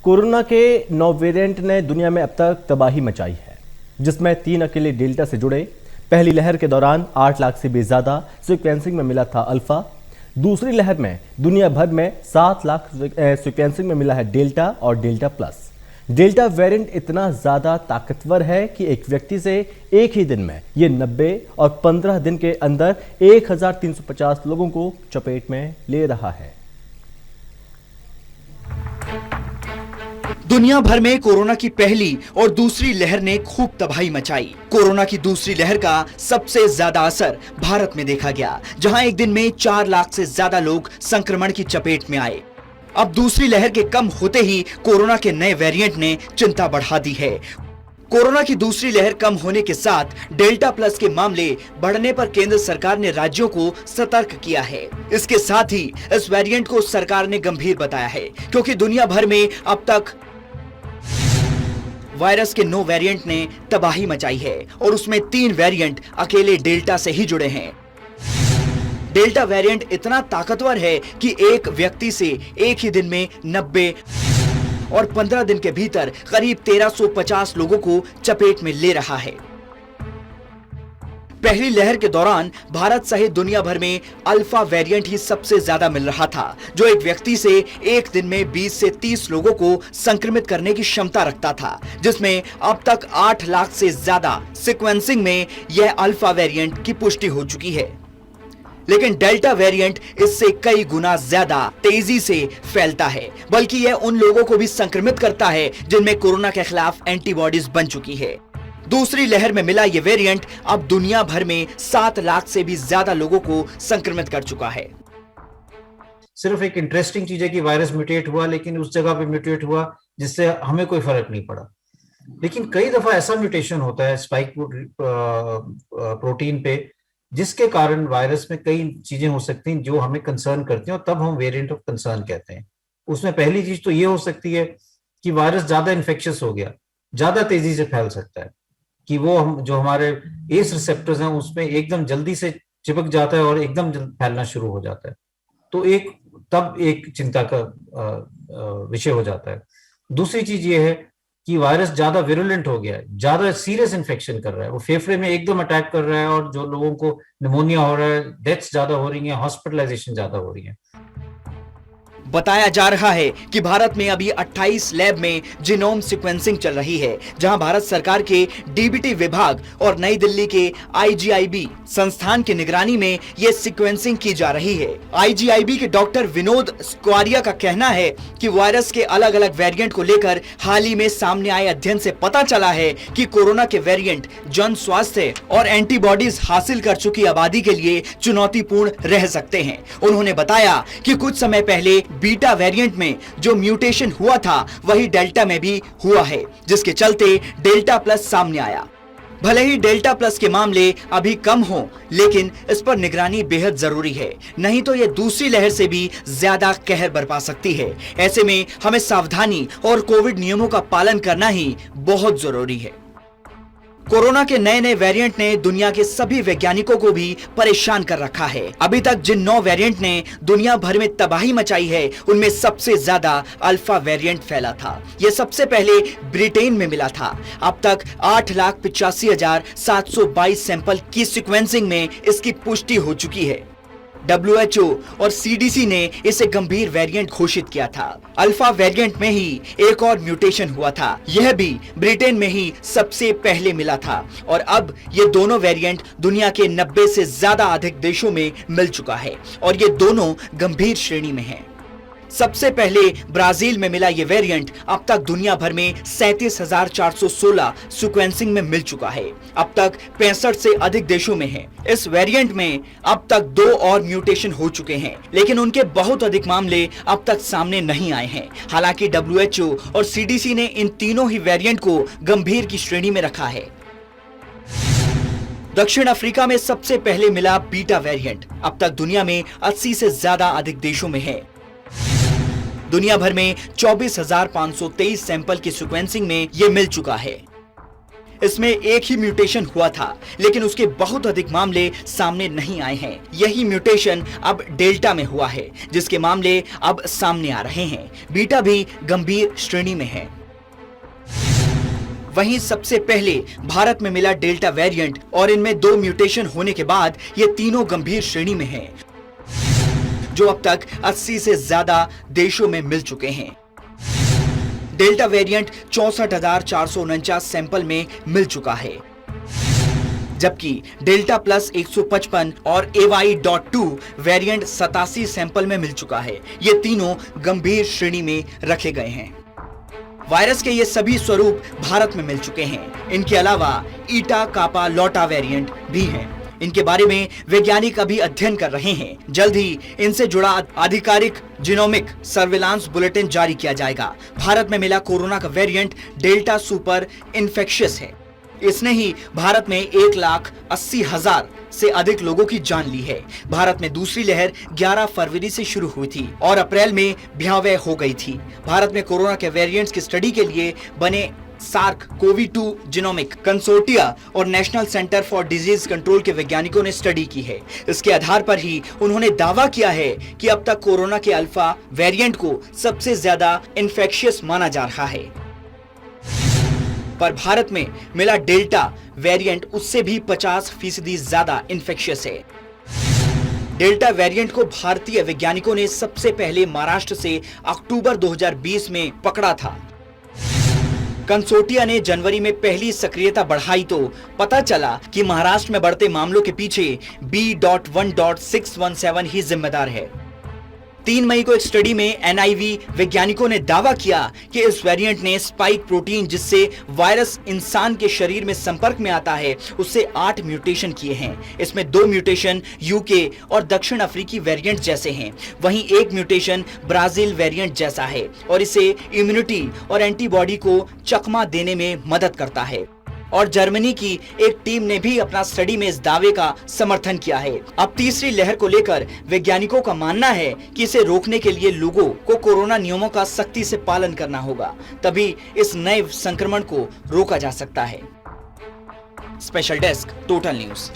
Corona के नौ variant ने दुनिया में अब तक तबाही मचाई है, जिसमें 3 अकेले डेल्टा से जुड़े। पहली लहर के दौरान 8 लाख से भी ज्यादा सीक्वेंसिंग में मिला था अल्फा। दूसरी लहर में दुनिया भर में 7 लाख सीक्वेंसिंग में मिला है डेल्टा और डेल्टा प्लस। डेल्टा वेरिएंट इतना ज्यादा ताकतवर है कि एक व्यक्ति से एक ही दिन में ये 90 और 15 दिन के अंदर 1350 लोगों को चपेट में ले रहा है। दुनिया भर में कोरोना की पहली और दूसरी लहर ने खूब तबाही मचाई। कोरोना की दूसरी लहर का सबसे ज्यादा असर भारत में देखा गया, जहां एक दिन में 4 लाख से ज्यादा लोग संक्रमण की चपेट में आए। अब दूसरी लहर के कम होते ही कोरोना के नए वेरिएंट ने चिंता बढ़ा दी है। कोरोना की दूसरी लहर कम होने के साथ डेल्टा प्लस के मामले बढ़ने पर केंद्र सरकार ने राज्यों को सतर्क किया है। इसके साथ ही इस वेरिएंट को सरकार ने गंभीर बताया है, क्योंकि दुनिया भर में अब तक वायरस के 9 वेरिएंट ने तबाही मचाई है और उसमें 3 वेरिएंट अकेले डेल्टा से ही जुड़े हैं। डेल्टा वेरिएंट इतना ताकतवर है कि एक व्यक्ति से एक ही दिन में 90 और 15 दिन के भीतर करीब 1350 लोगों को चपेट में ले रहा है। पहली लहर के दौरान भारत सहित दुनिया भर में अल्फा वेरिएंट ही सबसे ज्यादा मिल रहा था, जो एक व्यक्ति से एक दिन में 20 से 30 लोगों को संक्रमित करने की क्षमता रखता था, जिसमें अब तक 8 लाख से ज्यादा सीक्वेंसिंग में यह अल्फा वेरिएंट की पुष्टि हो चुकी है। लेकिन डेल्टा वेरिएंट इससे कई गुना ज्यादा तेजी से फैलता है, बल्कि यह उन लोगों को भी संक्रमित करता है जिनमें कोरोना के खिलाफ एंटीबॉडीज बन चुकी है। दूसरी लहर में मिला ये वेरिएंट अब दुनिया भर में 7 लाख से भी ज्यादा लोगों को संक्रमित कर चुका है। सिर्फ एक इंटरेस्टिंग चीज है कि वायरस म्यूटेट हुआ, लेकिन उस जगह पे म्यूटेट हुआ जिससे हमें कोई फर्क नहीं पड़ा। लेकिन कई दफा ऐसा म्यूटेशन होता है स्पाइक प्रोटीन पे, जिसके कारण वायरस में कई चीजें हो सकती हैं जो हमें कंसर्न करती हैं, और तब हम वेरिएंट ऑफ कंसर्न कहते हैं। उसमें पहली चीज तो ये हो सकती है कि वायरस ज्यादा इन्फेक्शियस हो गया, ज्यादा तेजी से फैल सकता है, कि वो हम जो हमारे एस रिसेप्टर्स हैं उसमें एकदम जल्दी से चिपक जाता है और एकदम फैलना शुरू हो जाता है। तो तब एक चिंता का विषय हो जाता है। दूसरी चीज ये है कि वायरस ज्यादा विरुलेंट हो गया है, ज्यादा सीरियस इन्फेक्शन कर रहा है, वो फेफड़े में एकदम अटैक कर रहा है, और जो लोगों को निमोनिया हो रहा है, डेथ्स ज्यादा हो रही है, हॉस्पिटलाइजेशन ज्यादा हो रही है। बताया जा रहा है कि भारत में अभी 28 लैब में जीनोम सीक्वेंसिंग चल रही है, जहां भारत सरकार के डीबीटी विभाग और नई दिल्ली के आईजीआईबी संस्थान की निगरानी में यह सीक्वेंसिंग की जा रही है। आईजीआईबी के डॉक्टर विनोद स्क्वारिया का कहना है कि वायरस के अलग अलग वेरिएंट को लेकर हाल ही में सामने आए अध्ययन से पता चला है कि कोरोना के वेरिएंट जन स्वास्थ्य और एंटीबॉडीज हासिल कर चुकी आबादी के लिए चुनौतीपूर्ण रह सकते हैं। उन्होंने बताया कि कुछ समय पहले बीटा वेरिएंट में जो म्यूटेशन हुआ था वही डेल्टा में भी हुआ है, जिसके चलते डेल्टा प्लस सामने आया। भले ही डेल्टा प्लस के मामले अभी कम हों, लेकिन इस पर निगरानी बेहद जरूरी है, नहीं तो ये दूसरी लहर से भी ज्यादा कहर बरपा सकती है। ऐसे में हमें सावधानी और कोविड नियमों का पालन करना ही बहुत जरूरी है। कोरोना के नए वेरिएंट ने दुनिया के सभी वैज्ञानिकों को भी परेशान कर रखा है। अभी तक जिन 9 वेरिएंट ने दुनिया भर में तबाही मचाई है, उनमें सबसे ज्यादा अल्फा वेरिएंट फैला था। यह सबसे पहले ब्रिटेन में मिला था। अब तक 8,85,722 सैंपल की सीक्वेंसिंग में इसकी पुष्टि हो चुकी है। WHO और CDC ने इसे गंभीर वेरिएंट घोषित किया था। अल्फा वेरिएंट में ही एक और म्यूटेशन हुआ था, यह भी ब्रिटेन में ही सबसे पहले मिला था, और अब ये दोनों वेरिएंट दुनिया के 90 से ज्यादा अधिक देशों में मिल चुका है, और ये दोनों गंभीर श्रेणी में हैं। सबसे पहले ब्राजील में मिला ये वेरिएंट अब तक दुनिया भर में 37,416 सीक्वेंसिंग में मिल चुका है। अब तक 65 से अधिक देशों में है। इस वेरिएंट में अब तक 2 और म्यूटेशन हो चुके हैं, लेकिन उनके बहुत अधिक मामले अब तक सामने नहीं आए हैं। हालांकि WHO और CDC ने इन तीनों ही वेरिएंट को गंभीर की श्रेणी में रखा है। दक्षिण अफ्रीका में सबसे पहले मिला बीटा वेरिएंट अब तक दुनिया में 80 से ज्यादा अधिक देशों में है। दुनिया भर में 24,523 सैंपल की सीक्वेंसिंग में यह मिल चुका है। इसमें एक ही म्यूटेशन हुआ था, लेकिन उसके बहुत अधिक मामले सामने नहीं आए हैं। यही म्यूटेशन अब डेल्टा में हुआ है, जिसके मामले अब सामने आ रहे हैं। बीटा भी गंभीर श्रेणी में है। वहीं सबसे पहले भारत में मिला डेल्टा वेरिएंट और इनमें 2 म्यूटेशन होने के बाद ये तीनों गंभीर श्रेणी में हैं, जो अब तक 80 से ज्यादा देशों में मिल चुके हैं। डेल्टा वेरिएंट 64,449 सैंपल में मिल चुका है, जबकि डेल्टा प्लस 155 और AY.2 वेरिएंट 87 सैंपल में मिल चुका है। ये तीनों गंभीर श्रेणी में रखे गए हैं। वायरस के ये सभी स्वरूप भारत में मिल चुके हैं। इनके अलावा ईटा कापा लौटा वेरिएंट भी हैं। इनके बारे में वैज्ञानिक अभी अध्ययन कर रहे हैं। जल्द ही इनसे जुड़ा आधिकारिक जीनोमिक सर्विलांस बुलेटिन जारी किया जाएगा। भारत में मिला कोरोना का वेरिएंट डेल्टा सुपर इन्फेक्शियस है। इसने ही भारत में 1,80,000 से अधिक लोगों की जान ली है। भारत में दूसरी लहर 11 फरवरी से शुरू हुई थी और अप्रैल में भयावह हो गई थी। भारत में कोरोना के वेरिएंट्स की स्टडी के लिए बने SARS-CoV-2 जीनोमिक कंसोर्टिया और national centre for disease control के वैज्ञानिकों ने स्टडी की है। इसके आधार पर ही उन्होंने दावा किया है कि अब तक कोरोना के अल्फा वेरिएंट को सबसे ज्यादा इन्फेक्शियस माना जा रहा है, पर भारत में मिला डेल्टा वेरिएंट उससे भी 50% ज्यादा इन्फेक्शियस है। डेल्टा वेरिएंट को भारतीय वैज्ञानिकों ने सबसे पहले महाराष्ट्र से अक्टूबर 2020 में पकड़ा था। कंसोर्टिया ने जनवरी में पहली सक्रियता बढ़ाई तो पता चला कि महाराष्ट्र में बढ़ते मामलों के पीछे B.1.617 ही जिम्मेदार है। 3 मई को एक स्टडी में NIV वैज्ञानिकों ने दावा किया कि इस वेरिएंट ने स्पाइक प्रोटीन, जिससे वायरस इंसान के शरीर में संपर्क में आता है, उससे 8 म्यूटेशन किए हैं। इसमें 2 म्यूटेशन UK और दक्षिण अफ्रीकी वेरिएंट जैसे हैं, वहीं 1 म्यूटेशन ब्राजील वेरिएंट जैसा है और इसे इम्यूनिटी और एंटीबॉडी को चकमा देने में मदद करता है। और जर्मनी की एक टीम ने भी अपना स्टडी में इस दावे का समर्थन किया है। अब तीसरी लहर को लेकर वैज्ञानिकों का मानना है कि इसे रोकने के लिए लोगों को कोरोना नियमों का सख्ती से पालन करना होगा, तभी इस नए संक्रमण को रोका जा सकता है। Special desk, total news.